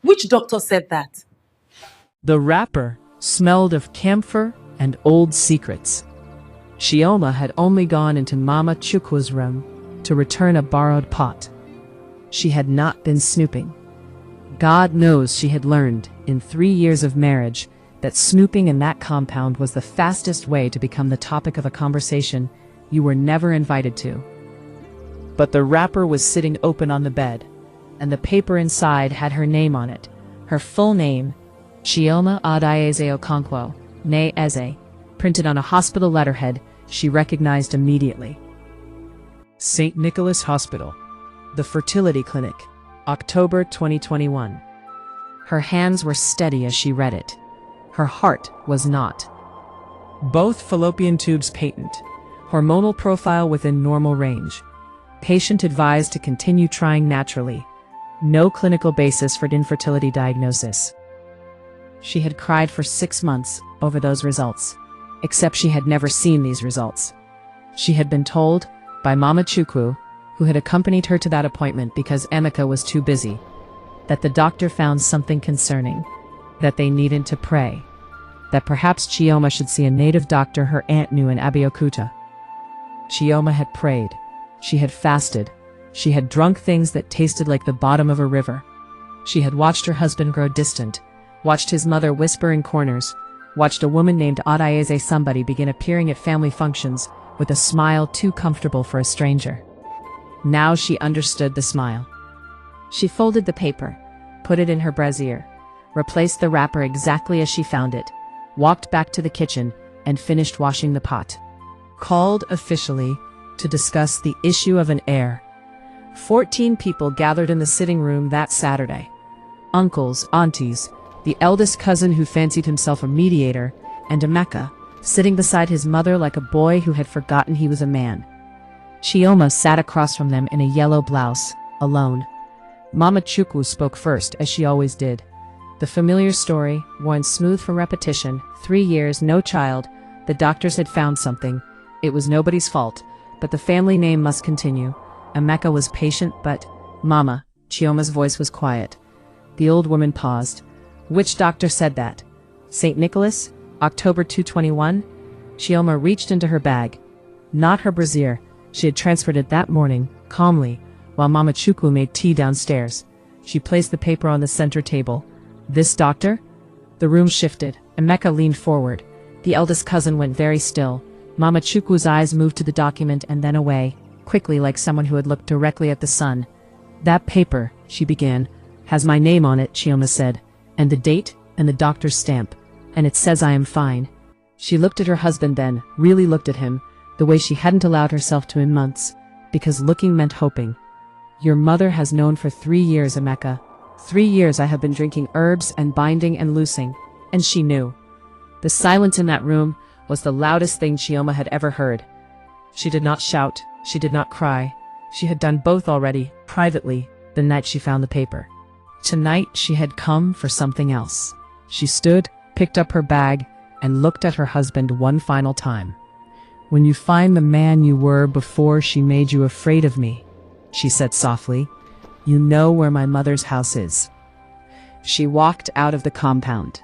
Which doctor said that? The wrapper smelled of camphor and old secrets. Chioma had only gone into Mama Chukwu's room to return a borrowed pot. She had not been snooping. God knows she had learned, in 3 years of marriage, that snooping in that compound was the fastest way to become the topic of a conversation you were never invited to. But the wrapper was sitting open on the bed, and the paper inside had her name on it, her full name, Chioma Adaeze Okonkwo, née Eze, printed on a hospital letterhead she recognized immediately. St. Nicholas Hospital, the fertility clinic, October 2021. Her hands were steady as she read it. Her heart was not. Both fallopian tubes patent. Hormonal profile within normal range. Patient advised to continue trying naturally. No clinical basis for infertility diagnosis. She had cried for 6 months over those results, except she had never seen these results. She had been told by Mama Chukwu, who had accompanied her to that appointment because Emeka was too busy, that the doctor found something concerning, that they needed to pray, that perhaps Chioma should see a native doctor her aunt knew in Abeokuta. Chioma had prayed. She had fasted. She had drunk things that tasted like the bottom of a river. She had watched her husband grow distant, watched his mother whisper in corners, watched a woman named Adaeze somebody begin appearing at family functions with a smile too comfortable for a stranger. Now she understood the smile. She folded the paper, put it in her brassiere, replaced the wrapper exactly as she found it, walked back to the kitchen, and finished washing the pot. Called officially to discuss the issue of an heir. 14 people gathered in the sitting room that Saturday. Uncles, aunties, the eldest cousin who fancied himself a mediator, and Emeka, sitting beside his mother like a boy who had forgotten he was a man. Chioma sat across from them in a yellow blouse, alone. Mama Chukwu spoke first, as she always did. The familiar story, worn smooth from repetition, 3 years, no child, the doctors had found something. It was nobody's fault, but the family name must continue. Emeka was patient, but, Mama, Chioma's voice was quiet. The old woman paused. Which doctor said that? St. Nicholas? October 2021? Chioma reached into her bag. Not her brassiere. She had transferred it that morning, calmly, while Mama Chukwu made tea downstairs. She placed the paper on the center table. This doctor? The room shifted. Emeka leaned forward. The eldest cousin went very still. Mama Chukwu's eyes moved to the document and then away, quickly like someone who had looked directly at the sun. That paper, she began, has my name on it, Chioma said, and the date, and the doctor's stamp, and it says I am fine. She looked at her husband then, really looked at him, the way she hadn't allowed herself to in months, because looking meant hoping. Your mother has known for 3 years, Emeka. 3 years I have been drinking herbs and binding and loosing, and she knew. The silence in that room was the loudest thing Chioma had ever heard. She did not shout, she did not cry. She had done both already, privately, the night she found the paper. Tonight she had come for something else. She stood, picked up her bag, and looked at her husband one final time. When you find the man you were before she made you afraid of me, she said softly, you know where my mother's house is. She walked out of the compound.